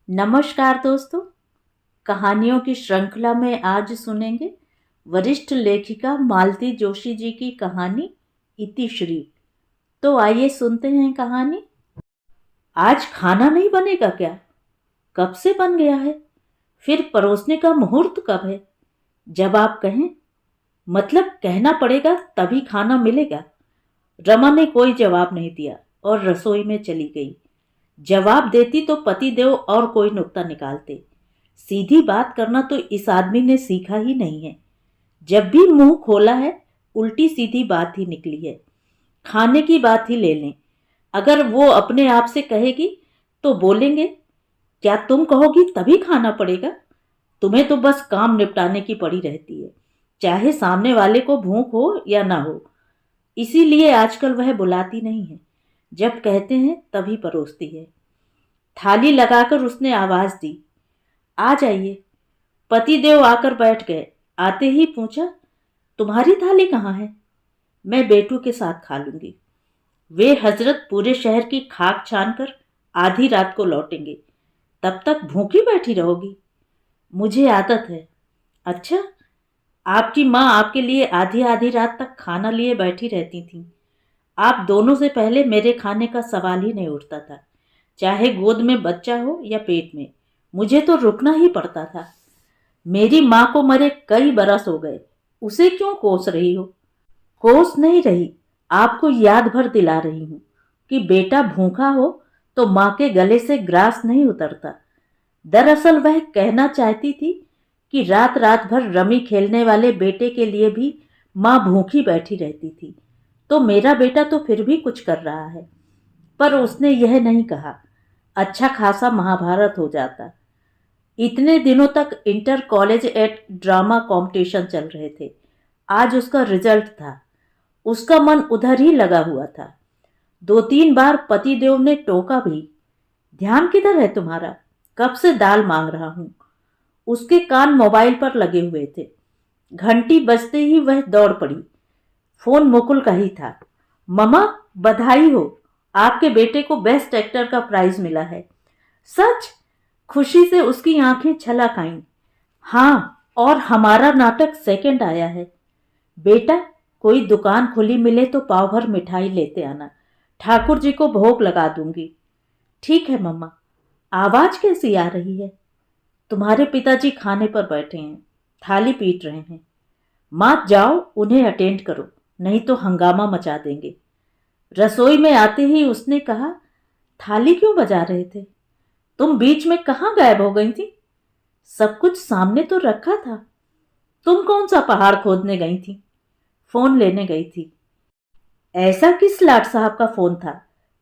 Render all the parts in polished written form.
नमस्कार दोस्तों। कहानियों की श्रृंखला में आज सुनेंगे वरिष्ठ लेखिका मालती जोशी जी की कहानी इतिश्री। तो आइए सुनते हैं कहानी। आज खाना नहीं बनेगा क्या? कब से बन गया है? फिर परोसने का मुहूर्त कब है? जब आप कहें, मतलब कहना पड़ेगा तभी खाना मिलेगा। रमा ने कोई जवाब नहीं दिया और रसोई में चली गई। जवाब देती तो पतिदेव और कोई नुक्ता निकालते। सीधी बात करना तो इस आदमी ने सीखा ही नहीं है। जब भी मुंह खोला है उल्टी सीधी बात ही निकली है। खाने की बात ही ले लें, अगर वो अपने आप से कहेगी तो बोलेंगे, क्या तुम कहोगी तभी खाना पड़ेगा? तुम्हें तो बस काम निपटाने की पड़ी रहती है, चाहे सामने वाले को भूख हो या ना हो। इसीलिए आजकल वह बुलाती नहीं है, जब कहते हैं तभी परोसती है। थाली लगाकर उसने आवाज दी, आ जाइए। पतिदेव आकर बैठ गए। आते ही पूछा, तुम्हारी थाली कहाँ है? मैं बेटू के साथ खा लूंगी। वे हजरत पूरे शहर की खाक छान कर आधी रात को लौटेंगे, तब तक भूखी बैठी रहोगी? मुझे आदत है। अच्छा, आपकी माँ आपके लिए आधी आधी रात तक खाना लिए बैठी रहती थी। आप दोनों से पहले मेरे खाने का सवाल ही नहीं उठता था, चाहे गोद में बच्चा हो या पेट में। मुझे तो रुकना ही पड़ता था। मेरी माँ को मरे कई बरस हो गए, उसे क्यों कोस रही हो? कोस नहीं रही, आपको याद भर दिला रही हूँ कि बेटा भूखा हो तो माँ के गले से ग्रास नहीं उतरता। दरअसल वह कहना चाहती थी कि रात रात भर रमी खेलने वाले बेटे के लिए भी माँ भूखी बैठी रहती थी, तो मेरा बेटा तो फिर भी कुछ कर रहा है। पर उसने यह नहीं कहा, अच्छा खासा महाभारत हो जाता। इतने दिनों तक inter college eight drama competition चल रहे थे। आज उसका रिजल्ट था। उसका मन उधर ही लगा हुआ था। 2-3 बार पतिदेव ने टोका भी, ध्यान किधर है तुम्हारा? कब से दाल मांग रहा हूं। उसके कान मोबाइल पर लगे हुए थे। घंटी बजते ही वह दौड़ पड़ी। फोन मुकुल का ही था। ममा, बधाई हो, आपके बेटे को बेस्ट एक्टर का प्राइज मिला है। सच? खुशी से उसकी आंखें छलक आईं। हाँ, और हमारा नाटक सेकंड आया है। बेटा, कोई दुकान खुली मिले तो पाव भर मिठाई लेते आना, ठाकुर जी को भोग लगा दूंगी। ठीक है मम्मा। आवाज कैसी आ रही है? तुम्हारे पिताजी खाने पर बैठे हैं, थाली पीट रहे हैं। माँ जाओ, उन्हें अटेंड करो, नहीं तो हंगामा मचा देंगे। रसोई में आते ही उसने कहा, थाली क्यों बजा रहे थे? तुम बीच में कहाँ गायब हो गई थी? सब कुछ सामने तो रखा था। तुम कौन सा पहाड़ खोदने गई थी? फोन लेने गई थी। ऐसा किस लाट साहब का फोन था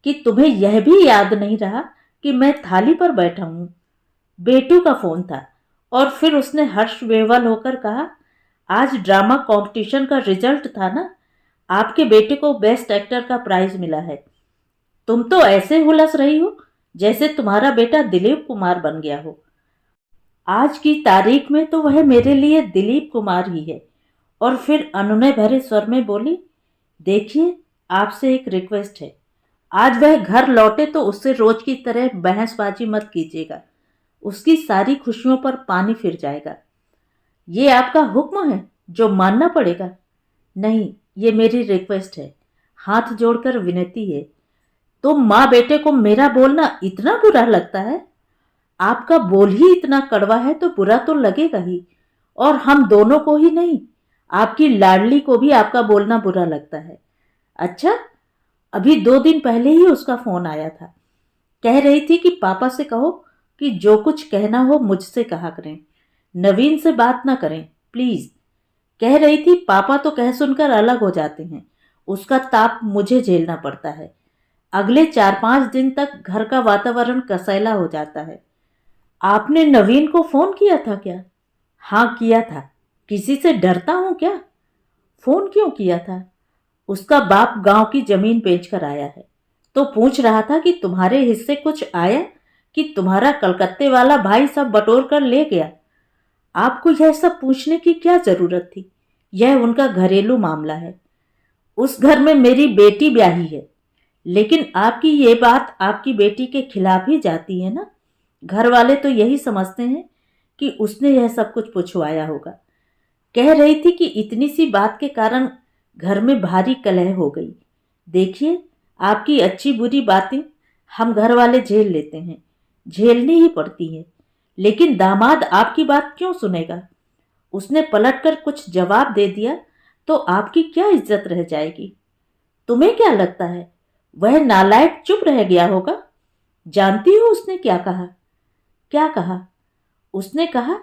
कि तुम्हें यह भी याद नहीं रहा कि मैं थाली पर बैठा हूं? बेटू का फोन था। और फिर उसने हर्ष विह्वल होकर कहा, आज ड्रामा कंपटीशन का रिजल्ट था ना, आपके बेटे को बेस्ट एक्टर का प्राइज मिला है। तुम तो ऐसे हुलस रही हो जैसे तुम्हारा बेटा दिलीप कुमार बन गया हो। आज की तारीख में तो वह मेरे लिए दिलीप कुमार ही है। और फिर अनुनय भरे स्वर में बोली, देखिए, आपसे एक रिक्वेस्ट है। आज वह घर लौटे तो उससे रोज की तरह बहसबाजी मत कीजिएगा। उसकी सारी खुशियों पर पानी फिर जाएगा। ये आपका हुक्म है जो मानना पड़ेगा? नहीं, ये मेरी रिक्वेस्ट है, हाथ जोड़कर विनती है। तो माँ बेटे को मेरा बोलना इतना बुरा लगता है? आपका बोल ही इतना कड़वा है तो बुरा तो लगेगा ही। और हम दोनों को ही नहीं, आपकी लाडली को भी आपका बोलना बुरा लगता है। अच्छा, अभी 2 दिन पहले ही उसका फोन आया था। कह रही थी कि पापा से कहो कि जो कुछ कहना हो मुझसे कहा करें, नवीन से बात ना करें प्लीज। कह रही थी पापा तो कह सुनकर अलग हो जाते हैं, उसका ताप मुझे झेलना पड़ता है। अगले 4-5 दिन तक घर का वातावरण कसैला हो जाता है। आपने नवीन को फोन किया था क्या? हाँ किया था। किसी से डरता हूं क्या? फोन क्यों किया था? उसका बाप गांव की जमीन बेचकर आया है, तो पूछ रहा था कि तुम्हारे हिस्से कुछ आया कि तुम्हारा कलकत्ते वाला भाई सब बटोर कर ले गया। आपको यह सब पूछने की क्या जरूरत थी? यह उनका घरेलू मामला है। उस घर में मेरी बेटी ब्याही है, लेकिन आपकी ये बात आपकी बेटी के खिलाफ ही जाती है ना। घर वाले तो यही समझते हैं कि उसने यह सब कुछ पुछवाया होगा। कह रही थी कि इतनी सी बात के कारण घर में भारी कलह हो गई। देखिए, आपकी अच्छी बुरी बातें हम घर वाले झेल लेते हैं, झेलनी ही पड़ती है, लेकिन दामाद आपकी बात क्यों सुनेगा? उसने पलटकर कुछ जवाब दे दिया तो आपकी क्या इज्जत रह जाएगी? तुम्हें क्या लगता है वह नालायक चुप रह गया होगा? जानती हो उसने क्या कहा? क्या कहा? उसने कहा,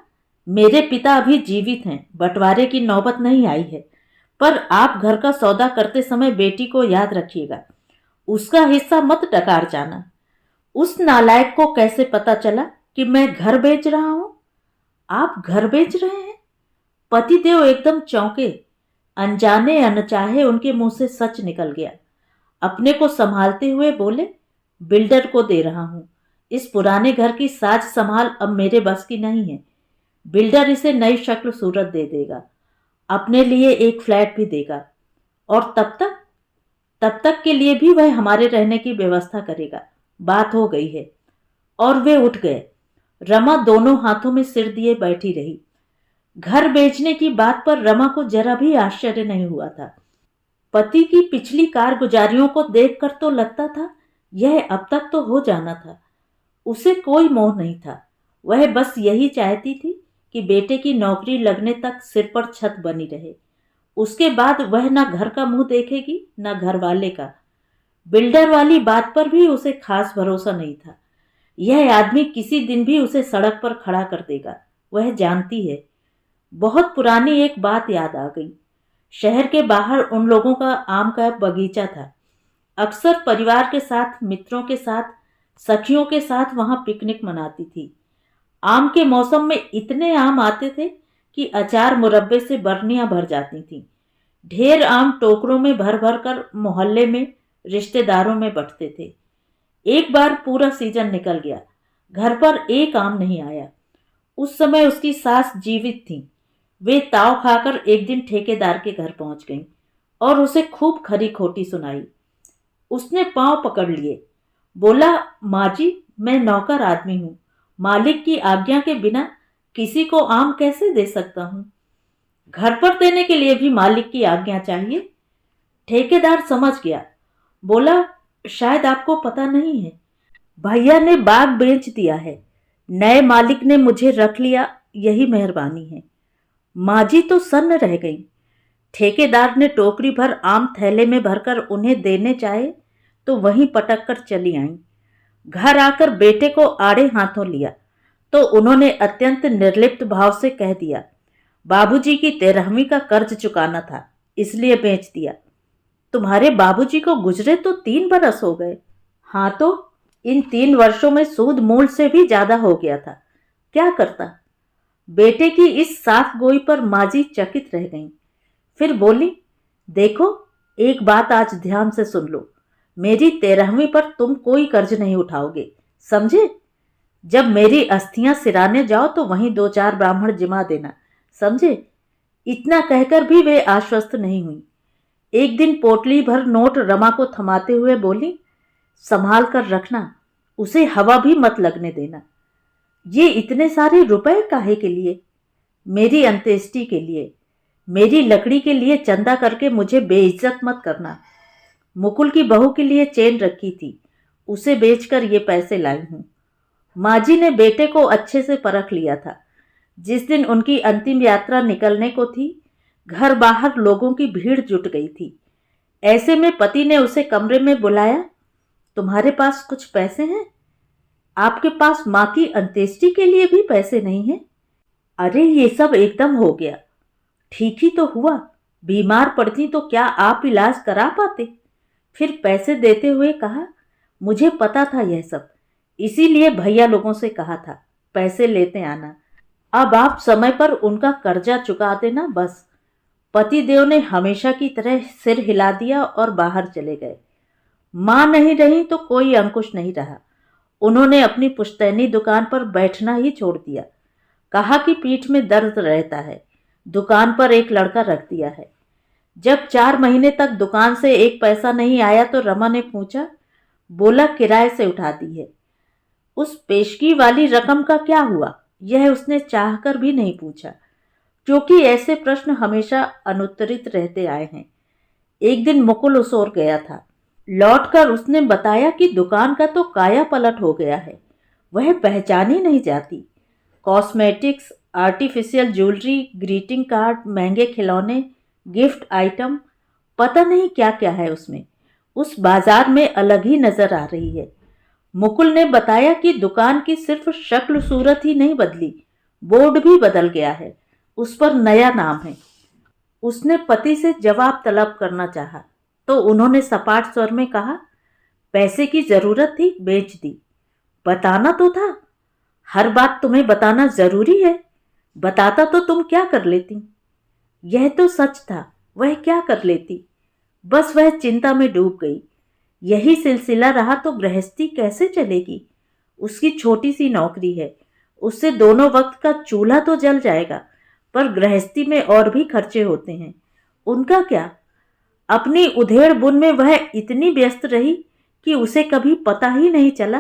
मेरे पिता अभी जीवित हैं, बंटवारे की नौबत नहीं आई है, पर आप घर का सौदा करते समय बेटी को याद रखिएगा, उसका हिस्सा मत डकार जाना। उस नालायक को कैसे पता चला कि मैं घर बेच रहा हूं? आप घर बेच रहे हैं? पतिदेव एकदम चौंके। अनजाने अनचाहे उनके मुंह से सच निकल गया। अपने को संभालते हुए बोले, बिल्डर को दे रहा हूं। इस पुराने घर की साज संभाल अब मेरे बस की नहीं है। बिल्डर इसे नई शक्ल सूरत दे देगा, अपने लिए एक फ्लैट भी देगा, और तब तक के लिए भी वह हमारे रहने की व्यवस्था करेगा। बात हो गई है। और वे उठ गए। रमा दोनों हाथों में सिर दिए बैठी रही। घर बेचने की बात पर रमा को जरा भी आश्चर्य नहीं हुआ था। पति की पिछली कारगुजारियों को देखकर तो लगता था यह अब तक तो हो जाना था। उसे कोई मोह नहीं था। वह बस यही चाहती थी कि बेटे की नौकरी लगने तक सिर पर छत बनी रहे। उसके बाद वह न घर का मुंह देखेगी न घर वाले का। बिल्डर वाली बात पर भी उसे खास भरोसा नहीं था। यह आदमी किसी दिन भी उसे सड़क पर खड़ा कर देगा, वह जानती है। बहुत पुरानी एक बात याद आ गई। शहर के बाहर उन लोगों का आम का बगीचा था। अक्सर परिवार के साथ, मित्रों के साथ, सखियों के साथ वहां पिकनिक मनाती थी। आम के मौसम में इतने आम आते थे कि अचार मुरब्बे से बरनियां भर जाती थीं। ढेर आम टोकरों में भर भर कर मोहल्ले में रिश्तेदारों में बंटते थे। एक बार पूरा सीजन निकल गया, घर पर एक आम नहीं आया। उस समय उसकी सास जीवित थी। वे ताव खाकर एक दिन ठेकेदार के घर पहुंच गईं और उसे खूब खरी खोटी सुनाई। उसने पांव पकड़ लिए, बोला, माँ जी, मैं नौकर आदमी हूं, मालिक की आज्ञा के बिना किसी को आम कैसे दे सकता हूं? घर पर देने के लिए भी मालिक की आज्ञा चाहिए। ठेकेदार समझ गया। बोला, शायद आपको पता नहीं है, भैया ने बाग बेच दिया है। नए मालिक ने मुझे रख लिया, यही मेहरबानी है। माँ जी तो सन्न रह गई। ठेकेदार ने टोकरी भर आम थैले में भरकर उन्हें देने चाहे तो वहीं पटक कर चली आईं। घर आकर बेटे को आड़े हाथों लिया तो उन्होंने अत्यंत निर्लिप्त भाव से कह दिया, बाबूजी की 13वीं का कर्ज चुकाना था, इसलिए बेच दिया। तुम्हारे बाबूजी को गुजरे तो 3 बरस हो गए। हाँ तो इन 3 वर्षों में सूद मूल से भी ज्यादा हो गया था। क्या करता? बेटे की इस साफ गोई पर माजी चकित रह गईं। फिर बोली, देखो, एक बात आज ध्यान से सुन लो। मेरी 13वीं पर तुम कोई कर्ज नहीं उठाओगे, समझे? जब मेरी अस्थियां सिराने जाओ तो वहीं 2-4 ब्राह्मण जिमा देना, समझे? इतना कहकर भी वे आश्वस्त नहीं हुई। एक दिन पोटली भर नोट रमा को थमाते हुए बोली, संभाल कर रखना, उसे हवा भी मत लगने देना। ये इतने सारे रुपए काहे के लिए? मेरी अंत्येष्टि के लिए, मेरी लकड़ी के लिए चंदा करके मुझे बेइज्जत मत करना। मुकुल की बहू के लिए चेन रखी थी, उसे बेचकर ये पैसे लाई हूं। माँ जी ने बेटे को अच्छे से परख लिया था। जिस दिन उनकी अंतिम यात्रा निकलने को थी, घर बाहर लोगों की भीड़ जुट गई थी। ऐसे में पति ने उसे कमरे में बुलाया, तुम्हारे पास कुछ पैसे हैं? आपके पास माँ की अंत्येष्टि के लिए भी पैसे नहीं हैं? अरे ये सब एकदम हो गया। ठीक ही तो हुआ, बीमार पड़ती तो क्या आप इलाज करा पाते? फिर पैसे देते हुए कहा, मुझे पता था यह सब, इसीलिए भैया लोगों से कहा था पैसे लेते आना। अब आप समय पर उनका कर्जा चुका देना, बस। पतिदेव ने हमेशा की तरह सिर हिला दिया और बाहर चले गए। मां नहीं रही तो कोई अंकुश नहीं रहा। उन्होंने अपनी पुश्तैनी दुकान पर बैठना ही छोड़ दिया। कहा कि पीठ में दर्द रहता है, दुकान पर एक लड़का रख दिया है। जब 4 महीने तक दुकान से एक पैसा नहीं आया तो रमा ने पूछा, बोला, किराए से उठा दी है। उस पेशगी वाली रकम का क्या हुआ, यह उसने चाहकर भी नहीं पूछा, क्योंकि ऐसे प्रश्न हमेशा अनुत्तरित रहते आए हैं। एक दिन मुकुल उस ओर गया था। लौटकर उसने बताया कि दुकान का तो काया पलट हो गया है, वह पहचानी नहीं जाती। Cosmetics, artificial jewellery, greeting card, महंगे खिलौने, गिफ्ट आइटम, पता नहीं क्या क्या है उसमें। उस बाजार में अलग ही नजर आ रही है। मुकुल ने बताया कि दुकान की सिर्फ शक्ल सूरत ही नहीं बदली, बोर्ड भी बदल गया है, उस पर नया नाम है। उसने पति से जवाब तलब करना चाहा तो उन्होंने सपाट स्वर में कहा, पैसे की जरूरत थी, बेच दी। बताना तो था, हर बात तुम्हें बताना जरूरी है? बताता तो तुम क्या कर लेती? यह तो सच था, वह क्या कर लेती? बस वह चिंता में डूब गई। यही सिलसिला रहा तो गृहस्थी कैसे चलेगी? उसकी छोटी सी नौकरी है, उससे दोनों वक्त का चूल्हा तो जल जाएगा, पर गृहस्थी में और भी खर्चे होते हैं। उनका क्या? अपनी उधेड़ बुन में वह इतनी व्यस्त रही कि उसे कभी पता ही नहीं चला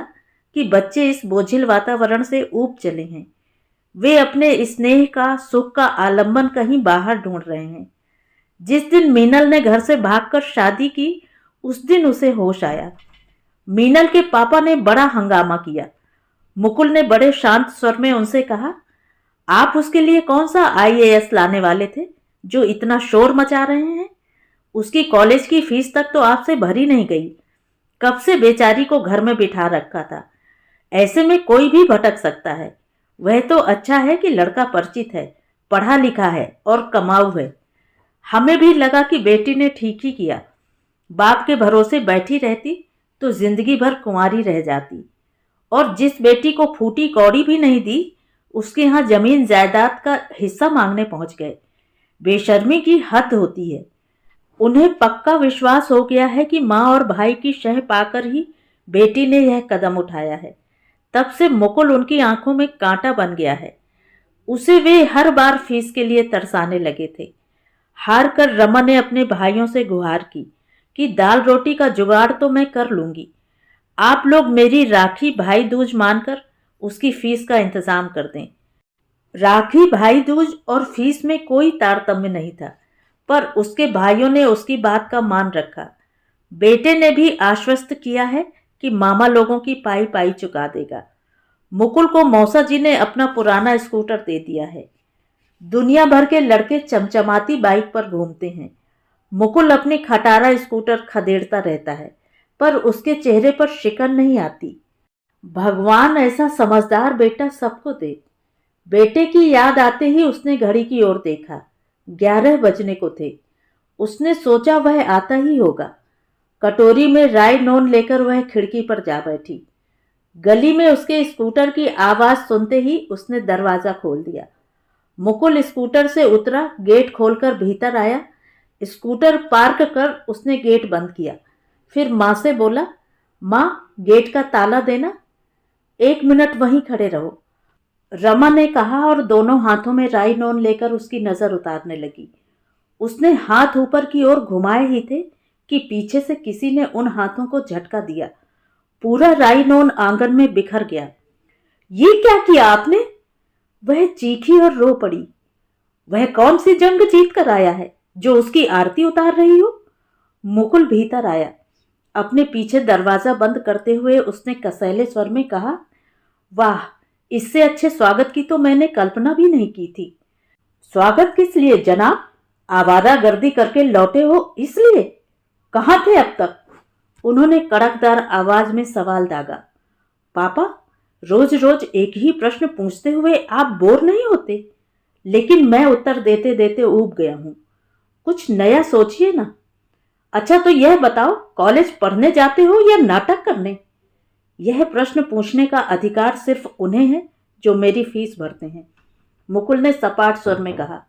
कि बच्चे इस बोझिल वातावरण से ऊब चले हैं। वे अपने स्नेह का, सुख का आलंबन कहीं बाहर ढूंढ रहे हैं। जिस दिन मीनल ने घर से भागकर शादी की, उस दिन उसे होश आया। मीनल के पापा ने बड़ा हंगामा किया। मुकुल ने बड़े शांत स्वर में उनसे कहा, आप उसके लिए कौन सा आईएएस लाने वाले थे जो इतना शोर मचा रहे हैं? उसकी कॉलेज की फीस तक तो आपसे भरी नहीं गई। कब से बेचारी को घर में बिठा रखा था। ऐसे में कोई भी भटक सकता है। वह तो अच्छा है कि लड़का परिचित है, पढ़ा लिखा है और कमाऊ है। हमें भी लगा कि बेटी ने ठीक ही किया। बाप के भरोसे बैठी रहती तो जिंदगी भर कुंवारी रह जाती। और जिस बेटी को फूटी कौड़ी भी नहीं दी, उसके यहाँ जमीन जायदाद का हिस्सा मांगने पहुंच गए। बेशर्मी की हद होती है। उन्हें पक्का विश्वास हो गया है कि माँ और भाई की शह पाकर ही बेटी ने यह कदम उठाया है। तब से मुकुल उनकी आंखों में कांटा बन गया है। उसे वे हर बार फीस के लिए तरसाने लगे थे। हार कर रमा ने अपने भाइयों से गुहार की कि दाल रोटी का जुगाड़ तो मैं कर लूंगी, आप लोग मेरी राखी भाई दूज मानकर उसकी फीस का इंतजाम कर दें। राखी भाई दूज और फीस में कोई तारतम्य नहीं था, पर उसके भाइयों ने उसकी बात का मान रखा। बेटे ने भी आश्वस्त किया है कि मामा लोगों की पाई पाई चुका देगा। मुकुल को मौसा जी ने अपना पुराना स्कूटर दे दिया है। दुनिया भर के लड़के चमचमाती बाइक पर घूमते हैं। मुकुल अपनी खटारा स्कूटर खदेड़ता रहता है, पर उसके चेहरे पर शिकन नहीं आती। भगवान ऐसा समझदार बेटा सबको दे। बेटे की याद आते ही उसने घड़ी की ओर देखा। 11 बजने को थे। उसने सोचा वह आता ही होगा। कटोरी में राई नोन लेकर वह खिड़की पर जा बैठी। गली में उसके स्कूटर की आवाज सुनते ही उसने दरवाजा खोल दिया। मुकुल स्कूटर से उतरा, गेट खोलकर भीतर आया। स्कूटर पार्क कर उसने गेट बंद किया। फिर माँ से बोला, माँ गेट का ताला देना, 1 मिनट वहीं खड़े रहो। रमा ने कहा और दोनों हाथों में राई नोन लेकर उसकी नजर उतारने लगी। उसने हाथ ऊपर की ओर घुमाए ही थे कि पीछे से किसी ने उन हाथों को झटका दिया। पूरा राई नोन आंगन में बिखर गया। ये क्या किया आपने? वह चीखी और रो पड़ी। वह कौन सी जंग जीत कर आया है जो उसकी आरती उतार रही हो? मुकुल भीतर आया। अपने पीछे दरवाजा बंद करते हुए उसने कसैले स्वर में कहा, वाह, इससे अच्छे स्वागत की तो मैंने कल्पना भी नहीं की थी। स्वागत किस लिए जनाब? आवारागर्दी करके लौटे हो इसलिए? कहाँ थे अब तक? उन्होंने कड़कदार आवाज में सवाल दागा। पापा, रोज रोज एक ही प्रश्न पूछते हुए आप बोर नहीं होते? लेकिन मैं उत्तर देते देते ऊब गया हूं। कुछ नया सोचिए ना। अच्छा तो यह बताओ, कॉलेज पढ़ने जाते हो या नाटक करने? यह प्रश्न पूछने का अधिकार सिर्फ उन्हें है जो मेरी फीस भरते हैं, मुकुल ने सपाट स्वर में कहा।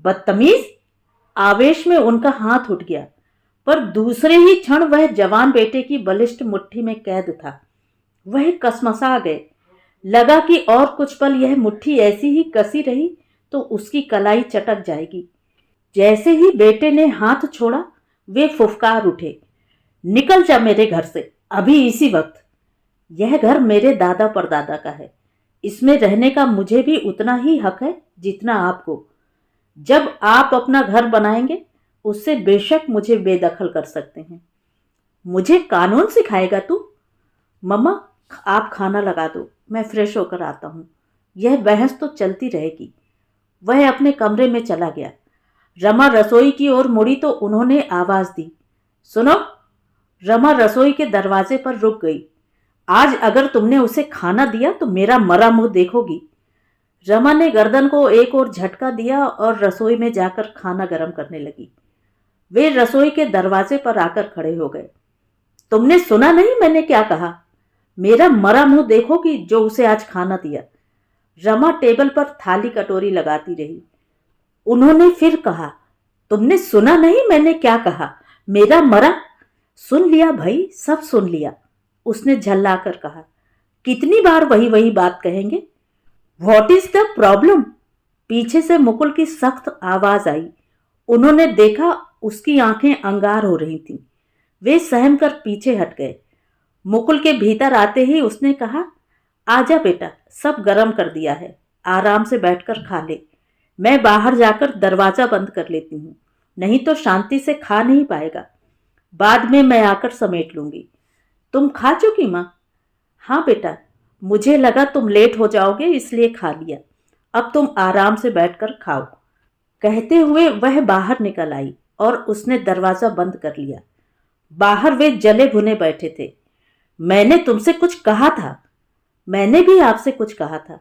बदतमीज! आवेश में उनका हाथ उठ गया, पर दूसरे ही क्षण वह जवान बेटे की बलिष्ठ मुट्ठी में कैद था। वह कसमसा गए। लगा कि और कुछ पल यह मुट्ठी ऐसी ही कसी रही तो उसकी कलाई चटक जाएगी। जैसे ही बेटे ने हाथ छोड़ा, वे फुफकार उठे, निकल जा मेरे घर से, अभी इसी वक्त। यह घर मेरे दादा परदादा का है। इसमें रहने का मुझे भी उतना ही हक है जितना आपको। जब आप अपना घर बनाएंगे उससे बेशक मुझे बेदखल कर सकते हैं। मुझे कानून सिखाएगा तू? मम्मा, आप खाना लगा दो, मैं फ्रेश होकर आता हूँ। यह बहस तो चलती रहेगी। वह अपने कमरे में चला गया। रमा रसोई की ओर मुड़ी तो उन्होंने आवाज दी, सुनो। रमा रसोई के दरवाजे पर रुक गई। आज अगर तुमने उसे खाना दिया तो मेरा मरा मुंह देखोगी। रमा ने गर्दन को एक और झटका दिया और रसोई में जाकर खाना गर्म करने लगी। वे रसोई के दरवाजे पर आकर खड़े हो गए। तुमने सुना नहीं मैंने क्या कहा? मेरा मरा मुंह देखोगी जो उसे आज खाना दिया। रमा टेबल पर थाली कटोरी लगाती रही। उन्होंने फिर कहा, तुमने सुना नहीं मैंने क्या कहा? मेरा मरा। सुन लिया भाई, सब सुन लिया, उसने झल्लाकर कहा। कितनी बार वही वही बात कहेंगे? What is the problem? पीछे से मुकुल की सख्त आवाज आई। उन्होंने देखा उसकी आंखें अंगार हो रही थीं। वे सहम कर पीछे हट गए। मुकुल के भीतर आते ही उसने कहा, आजा बेटा, सब गरम कर दिया है, आराम से बैठकर खा ले। मैं बाहर जाकर दरवाजा बंद कर लेती हूँ, नहीं तो शांति से खा नहीं पाएगा। बाद में मैं आकर समेट लूंगी। तुम खा चुकी माँ? हाँ बेटा, मुझे लगा तुम लेट हो जाओगे इसलिए खा लिया। अब तुम आराम से बैठकर खाओ। कहते हुए वह बाहर निकल आई और उसने दरवाजा बंद कर लिया। बाहर वे जले भुने बैठे थे। मैंने तुमसे कुछ कहा था। मैंने भी आपसे कुछ कहा था,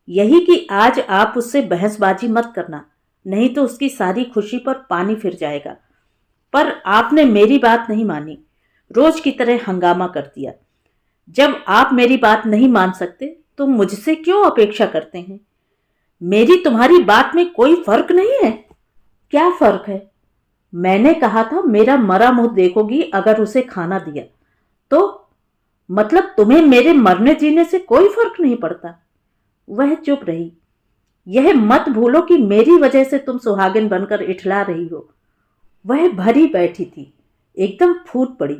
यही कि आज आप उससे बहसबाजी मत करना, नहीं तो उसकी सारी खुशी पर पानी फिर जाएगा। पर आपने मेरी बात नहीं मानी, रोज की तरह हंगामा कर दिया। जब आप मेरी बात नहीं मान सकते तो मुझसे क्यों अपेक्षा करते हैं? मेरी तुम्हारी बात में कोई फर्क नहीं है? क्या फर्क है? मैंने कहा था मेरा मरा मुंह देखोगी अगर उसे खाना दिया तो। मतलब तुम्हें मेरे मरने जीने से कोई फर्क नहीं पड़ता? वह चुप रही। यह मत भूलो कि मेरी वजह से तुम सुहागिन बनकर इठला रही हो। वह भरी बैठी थी, एकदम फूट पड़ी।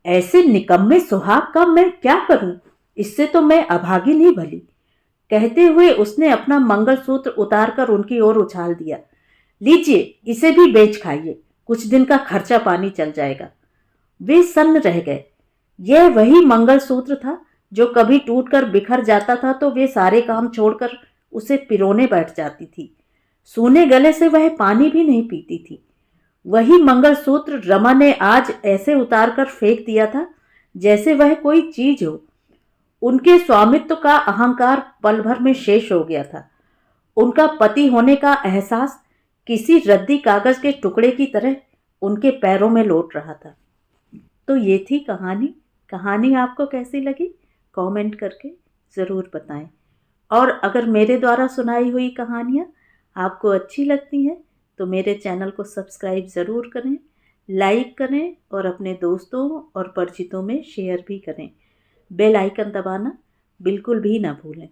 ऐसे निकम्मे सुहाग का मैं क्या करूं? इससे तो मैं अभागिन ही भली। कहते हुए उसने अपना मंगलसूत्र उतारकर उनकी ओर उछाल दिया। लीजिए, इसे भी बेच खाइए, कुछ दिन का खर्चा पानी चल जाएगा। वे सन्न रह गए। यह वही मंगलसूत्र था जो कभी टूटकर बिखर जाता था तो वे सारे काम छोड़कर उसे पिरोने बैठ जाती थी। सूने गले से वह पानी भी नहीं पीती थी। वही मंगलसूत्र रमा ने आज ऐसे उतारकर फेंक दिया था जैसे वह कोई चीज हो। उनके स्वामित्व का अहंकार पल भर में शेष हो गया था। उनका पति होने का एहसास किसी रद्दी कागज के टुकड़े की तरह उनके पैरों में लौट रहा था। तो ये थी कहानी। कहानी आपको कैसी लगी कमेंट करके ज़रूर बताएं। और अगर मेरे द्वारा सुनाई हुई कहानियाँ आपको अच्छी लगती हैं तो मेरे चैनल को सब्सक्राइब ज़रूर करें, लाइक करें और अपने दोस्तों और परिचितों में शेयर भी करें। बेल आइकन दबाना बिल्कुल भी ना भूलें।